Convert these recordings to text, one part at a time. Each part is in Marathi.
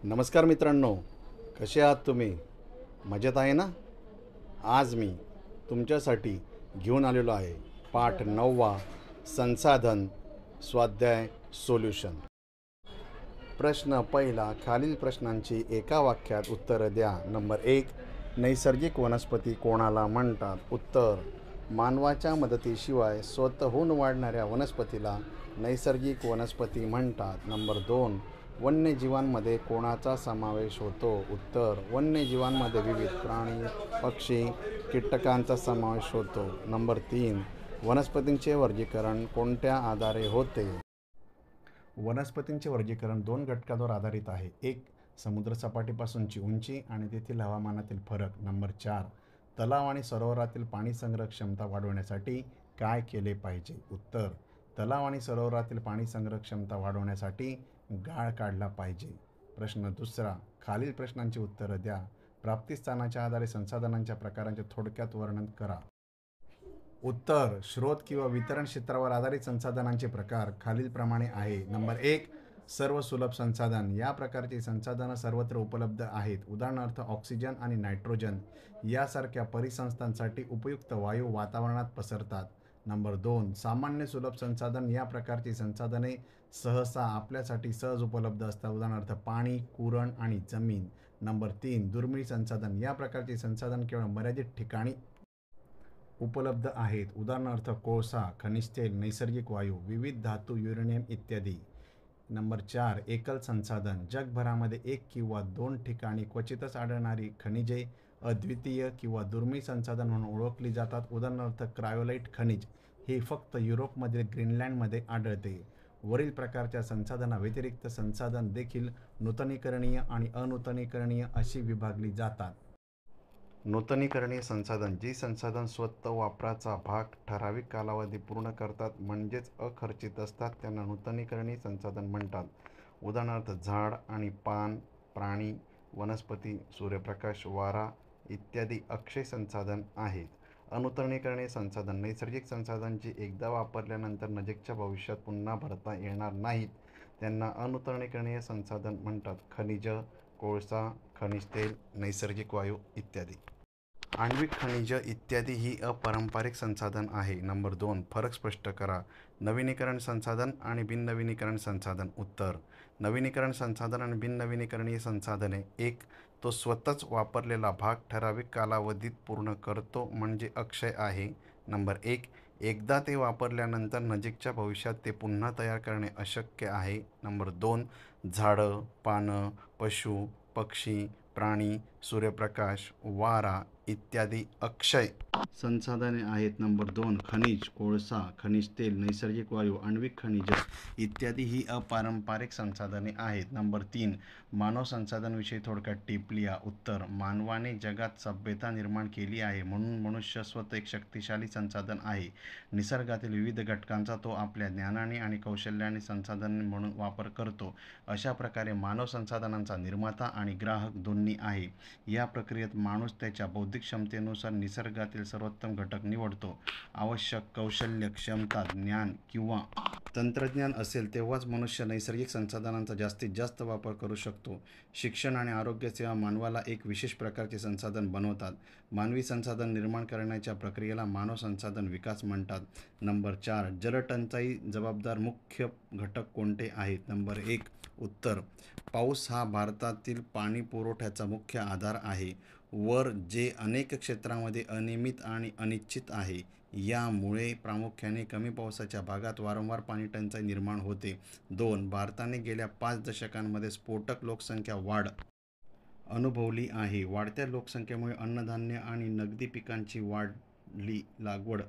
नमस्कार मित्रांनो, कसे आहात तुम्ही? मजेत आहे ना? आज मी तुमच्यासाठी घेऊन आलेलो आहे पाठ 9वा संसाधन स्वाध्याय सोल्युशन. प्रश्न पहिला, खालील प्रश्नांची एका वाक्यात उत्तरं द्या. नंबर 1, नैसर्गिक वनस्पती कोणाला म्हणतात? उत्तर, मानवाच्या मदतीशिवाय स्वतःहून वाढणाऱ्या वनस्पतीला नैसर्गिक वनस्पती म्हणतात. नंबर 2, वन्यजीवांमध्ये कोणाचा समावेश होतो? उत्तर, वन्यजीवांमध्ये विविध प्राणी, पक्षी, कीटकांचा समावेश होतो. नंबर 3, वनस्पतींचे वर्गीकरण कोणत्या आधारे होते? वनस्पतींचे वर्गीकरण 2 घटकांवर आधारित आहे. 1, समुद्रसपाटीपासूनची उंची आणि तेथील हवामानातील फरक. नंबर 4, तलाव आणि सरोवरातील पाणी संग्रह क्षमता वाढवण्यासाठी काय केले पाहिजे? उत्तर, तलाव आणि सरोवरातील पाणी संग्रह क्षमता वाढवण्यासाठी गाळ काढला पाहिजे. प्रश्न दुसरा, खालील प्रश्नांची उत्तरं द्या. प्राप्तिस्थानाच्या आधारे संसाधनांच्या प्रकारांचे थोडक्यात वर्णन करा. उत्तर, स्रोत किंवा वितरण क्षेत्रावर आधारित संसाधनांचे प्रकार खालीलप्रमाणे आहे. नंबर 1, सर्व सुलभ संसाधन. या प्रकारची संसाधनं सर्वत्र उपलब्ध आहेत. उदाहरणार्थ ऑक्सिजन आणि नायट्रोजन यासारख्या परिसंस्थांसाठी उपयुक्त वायू वातावरणात पसरतात. नंबर 2, सामान्य सुलभ संसाधन. या प्रकारची संसाधने सहसा आपल्यासाठी सहज उपलब्ध असतात. उदाहरणार्थ पाणी, कुरण आणि जमीन. नंबर 3, दुर्मिळ संसाधन. या प्रकारची संसाधन केवळ मर्यादित ठिकाणी उपलब्ध आहेत. उदाहरणार्थ कोळसा, खनिज तेल, नैसर्गिक वायू, विविध धातू, युरेनियम इत्यादी. नंबर 4, एकल संसाधन. जगभरामध्ये 1 किंवा 2 ठिकाणी क्वचितच आढळणारी खनिजे अद्वितीय किंवा दुर्मिळ संसाधन म्हणून ओळखली जातात. उदाहरणार्थ क्रायोलाइट खनिज हे फक्त युरोपमधील ग्रीनलँडमध्ये आढळते. वरील प्रकारच्या संसाधनाव्यतिरिक्त संसाधन देखील नूतनीकरणीय आणि अनूतनीकरणीय अशी विभागली जातात. नूतनीकरणीय संसाधन. जी संसाधन स्वतः वापराचा भाग ठराविक कालावधी पूर्ण करतात म्हणजेच अखर्चित असतात त्यांना नूतनीकरणीय संसाधन म्हणतात. उदाहरणार्थ झाड आणि पान, प्राणी, वनस्पती, सूर्यप्रकाश, वारा इत्यादी अक्षय संसाधन आहेत. अनूतनीकरणीय संसाधन. नैसर्गिक संसाधन जी एकदा वापरल्यानंतर नजीकच्या भविष्यात पुन्हा भरता येणार नाहीत त्यांना अनूतनीकरणीय संसाधन म्हणतात. खनिज, कोळसा, खनिज तेल, नैसर्गिक वायू इत्यादी. आण्विक खनिज इत्यादी ही अपारंपरिक संसाधन आहे. नंबर 2, फरक स्पष्ट करा. नवीनीकरण संसाधन आणि बिननवीनीकरण संसाधन. उत्तर, नवीनीकरण संसाधन आणि बिननवीनीकरणीय संसाधने. 1, तो स्वतःच वापरलेला भाग ठराविक कालावधीत पूर्ण करतो म्हणजे अक्षय आहे. नंबर 1, एकदा ते वापरल्यानंतर नजीकच्या भविष्यात ते पुन्हा तयार करणे अशक्य आहे. नंबर 2, झाडं, पानं, पशु, पक्षी, प्राणी, सूर्यप्रकाश, वारा इत्यादी अक्षय संसाधने आहेत. नंबर 2, खनिज, कोळसा, खनिज तेल, नैसर्गिक वायू, आण्विक खनिज इत्यादी ही अपारंपरिक संसाधने आहेत. नंबर 3, मानव संसाधनविषयी थोडक्यात टिप लिहा. उत्तर, मानवाने जगात सभ्यता निर्माण केली आहे म्हणून मनुष्य स्वतः एक शक्तिशाली संसाधन आहे. निसर्गातील विविध घटकांचा तो आपल्या ज्ञानाने आणि कौशल्याने संसाधन म्हणून वापर करतो. अशा प्रकारे मानव संसाधनांचा निर्माता आणि ग्राहक दोन्ही आहे. या प्रक्रियेत माणूस त्याच्या बौद्धिक क्षमतेनुसार निसर्गातील सर्वोत्तम घटक निवडतो. आवश्यक कौशल्य, क्षमता, ज्ञान किंवा तंत्रज्ञान असेल तेव्हाच मनुष्य नैसर्गिक संसाधनांचा जास्तीत जास्त वापर करू शकतो. शिक्षण आणि आरोग्य सेवा मानवाला एक विशेष प्रकारचे संसाधन बनवतात. मानवी संसाधन निर्माण करण्याच्या प्रक्रियेला मानव संसाधन विकास म्हणतात. नंबर 4, जलटंचाई जबाबदार मुख्य घटक कोणते आहेत? नंबर 1, उत्तर, पाऊस हा भारतातील पाणी पुरवठ्याचा मुख्य आधार आहे. वर जे अनेक क्षेत्रांमध्ये अनियमित आणि अनिश्चित आहे. यामुळे प्रामुख्याने कमी पावसाच्या भागात वारंवार पाणीटंचाई निर्माण होते. 2, भारताने गेल्या 5 दशकांमध्ये स्फोटक लोकसंख्या वाढ अनुभवली आहे. वाढत्या लोकसंख्येमुळे अन्नधान्य आणि नगदी पिकांची वाढली लागवड,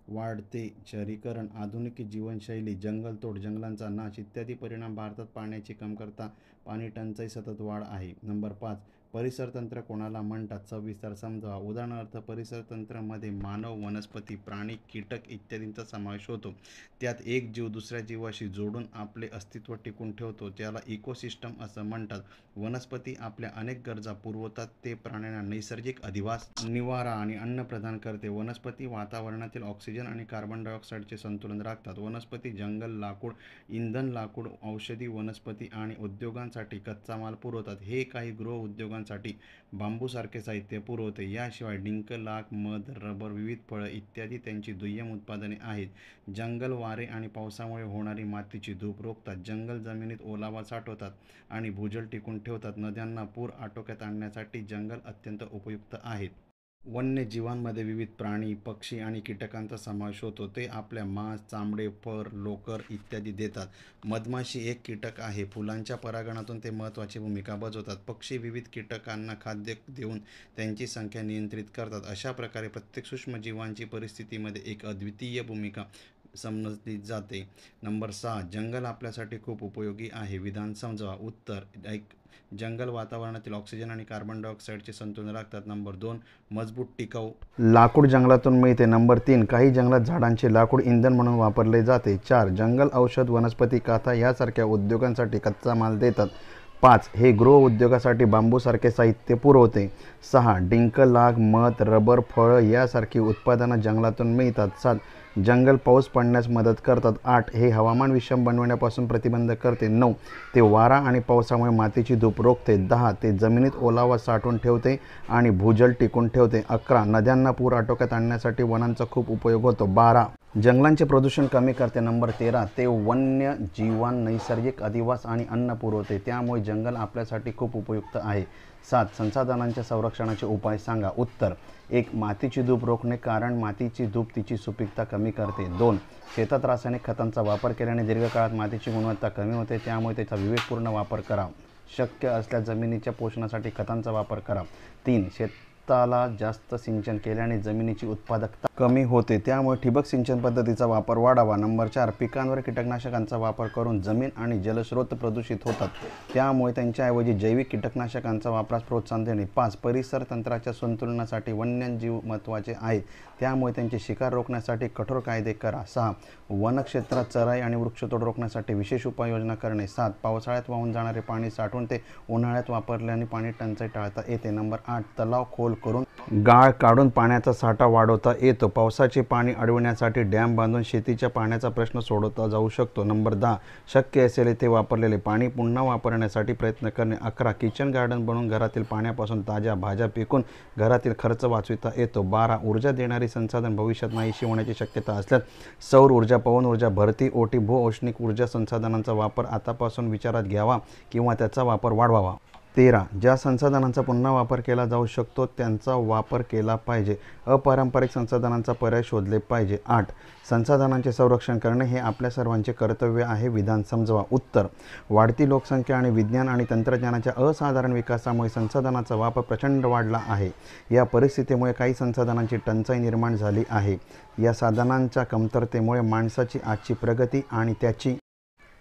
वाढते शहरीकरण, आधुनिक जीवनशैली, जंगलतोड, जंगलांचा नाश इत्यादी परिणाम भारतात पाण्याची कमतरता, पाणीटंचाई सतत वाढ आहे. नंबर 5, परिसर तंत्र कोणाला म्हणतात सविस्तर समजावा. उदाहरणार्थ परिसर तंत्रामध्ये मानव, वनस्पती, प्राणी, कीटक इत्यादींचा समावेश होतो. त्यात एक जीव दुसऱ्या जीवाशी जोडून आपले अस्तित्व टिकून ठेवतो त्याला इकोसिस्टम असं म्हणतात. वनस्पती आपल्या अनेक गरजा पुरवतात. ते प्राण्यांना नैसर्गिक अधिवास, निवारा आणि अन्न प्रदान करते. वनस्पती वातावरणातील ऑक्सिजन आणि कार्बन डायऑक्साईडचे संतुलन राखतात. वनस्पती जंगल, लाकूड, इंधन, लाकूड, औषधी वनस्पती आणि उद्योगांसाठी कच्चा माल पुरवतात. हे काही गृह उद्योगांसाठी बांबूसारखे साहित्य पुरवते. याशिवाय डिंक, लाख, मध, रबर, विविध फळं इत्यादी त्यांची दुय्यम उत्पादने आहेत. जंगल वारे आणि पावसामुळे होणारी मातीची धूप रोखतात. जंगल जमिनीत ओलावा साठवतात आणि भूजल टिकून ठेवतात. नद्यांना पूर आटोक्यात आणण्यासाठी जंगल अत्यंत उपयुक्त आहेत. वन्यजीवांमध्ये विविध प्राणी, पक्षी आणि कीटकांचा समावेश होतो. ते आपल्या मांस, चामडे, फर, लोकर इत्यादी देतात. मधमाशी एक कीटक आहे. फुलांच्या परागणातून ते महत्त्वाची भूमिका बजावतात. पक्षी विविध कीटकांना खाद्य देऊन त्यांची संख्या नियंत्रित करतात. अशा प्रकारे प्रत्येक सूक्ष्मजीवांची परिस्थितीमध्ये एक अद्वितीय भूमिका समजली जाते. नंबर 6. जंगल आपल्यासाठी खूप उपयोगी आहे. विधान समजावा. उत्तर 1. जंगल वातावरणातील ऑक्सिजन आणि कार्बन डायऑक्साईडचे संतुलन राखतात. नंबर 2. मजबूत टिकाऊ लाकूड जंगलातून मिळते. नंबर 3. काही जंगलात झाडांचे लाकूड इंधन म्हणून वापरले जाते. 4. जंगल औषध, वनस्पती, काथा यासारख्या उद्योगांसाठी कच्चा माल देतात. 5. हे गृह उद्योगासाठी बांबूसारखे साहित्य पुरवते. 6. डिंक, लाख, मध, रबर, फळं यासारखी उत्पादनं जंगलातून मिळतात. 7. जंगल पाऊस पडण्यास मदत करतात. 8. हे हवामान विषम बनवण्यापासून प्रतिबंध करते. 9. ते वारा आणि पावसामुळे मातीची धूप रोखते. 10. ते जमिनीत ओलावा साठवून ठेवते आणि भूजल टिकून ठेवते. 11. नद्यांना पूर आटोक्यात आणण्यासाठी वनांचा खूप उपयोग होतो. 12. जंगलांचे प्रदूषण कमी करते. नंबर 13. ते वन्य जीवांना नैसर्गिक अधिवास आणि अन्न पुरवते. त्यामुळे जंगल आपल्यासाठी खूप उपयुक्त आहे. 7. संसाधनांच्या संरक्षणाचे उपाय सांगा. उत्तर 1. मातीची धूप रोखणे, कारण मातीची धूप तिची सुपीकता कमी करते. 2. शेतात रासायनिक खतांचा वापर केल्याने दीर्घकाळात मातीची गुणवत्ता कमी होते. त्यामुळे त्याचा विवेकपूर्ण वापर करा. शक्य असल्यास जमिनीच्या पोषणासाठी खतांचा वापर करा. 3. शेताला जास्त सिंचन केल्याने जमिनीची उत्पादकता कमी होते. त्यामुळे ठिबक सिंचन पद्धतीचा वापर वाढावा. नंबर 4. पिकांवर कीटकनाशकांचा वापर करून जमीन आणि जलस्रोत प्रदूषित होतात. त्यामुळे त्यांच्याऐवजी जैविक कीटकनाशकांचा वापरास प्रोत्साहन देणे. 5. परिसर तंत्राच्या संतुलनासाठी वन्यजीव महत्त्वाचे आहेत. त्यामुळे त्यांची शिकार रोखण्यासाठी कठोर कायदे करा. 6. वनक्षेत्रात चराई आणि वृक्षतोड रोखण्यासाठी विशेष उपाययोजना करणे. 7. पावसाळ्यात वाहून जाणारे पाणी साठवून ते उन्हाळ्यात वापरल्याने पाणी टंचाई टाळता येते. नंबर 8. तलाव खोल करून गाळ काढून पाण्याचा साठा वाढवता येतो. पावसाचे पाणी अडविण्यासाठी डॅम बांधून शेतीच्या पाण्याचा प्रश्न सोडवता जाऊ शकतो. नंबर 10. शक्य असेल ते वापरलेले पाणी पुन्हा वापरण्यासाठी प्रयत्न करणे. 11. किचन गार्डन बनवून घरातील पाण्यापासून ताज्या भाज्या पिकून घरातील खर्च वाचविता येतो. 12. ऊर्जा देणारी संसाधन भविष्यात नाहीशी होण्याची शक्यता असल्यास सौर ऊर्जा, पवन ऊर्जा, भरती, ओटी, भूऔष्णिक ऊर्जा संसाधनांचा वापर आतापासून विचारात घ्यावा किंवा त्याचा वापर वाढवावा. 13. ज्या संसाधनांचा पुन्हा वापर केला जाऊ शकतो त्यांचा वापर केला पाहिजे. अपारंपरिक संसाधनांचा पर्याय शोधले पाहिजे. 8. संसाधनांचे संरक्षण करणे हे आपल्या सर्वांचे कर्तव्य आहे. विधान समजवा. उत्तर वाढती लोकसंख्या आणि विज्ञान आणि तंत्रज्ञानाच्या असाधारण विकासामुळे संसाधनांचा वापर प्रचंड वाढला आहे. या परिस्थितीमुळे काही संसाधनांची टंचाई निर्माण झाली आहे. या साधनांच्या कमतरतेमुळे माणसाची आजची प्रगती आणि त्याची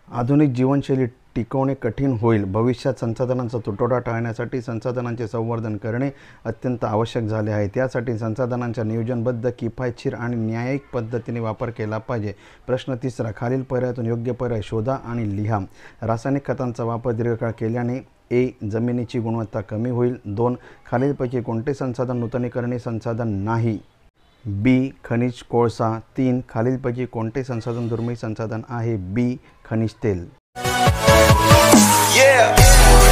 आधुनिक जीवनशैली टिकवणे कठीण होईल. भविष्यात संसाधनांचा तुटवडा टाळण्यासाठी संसाधनांचे संवर्धन करणे अत्यंत आवश्यक झाले आहे. त्यासाठी संसाधनांचा नियोजनबद्ध, किफायतशीर आणि न्यायिक पद्धतीने वापर केला पाहिजे. प्रश्न 3. खालील पर्यायातून योग्य पर्याय शोधा आणि लिहा. रासायनिक खतांचा वापर दीर्घकाळ केल्याने ए. जमिनीची गुणवत्ता कमी होईल. 2. खालीलपैकी कोणते संसाधन नूतनीकरणीय संसाधन नाही? बी. खनिज कोळसा. 3. खालीलपैकी कोणते संसाधन दुर्मिळ संसाधन आहे? बी. खनिज तेल. Yeah.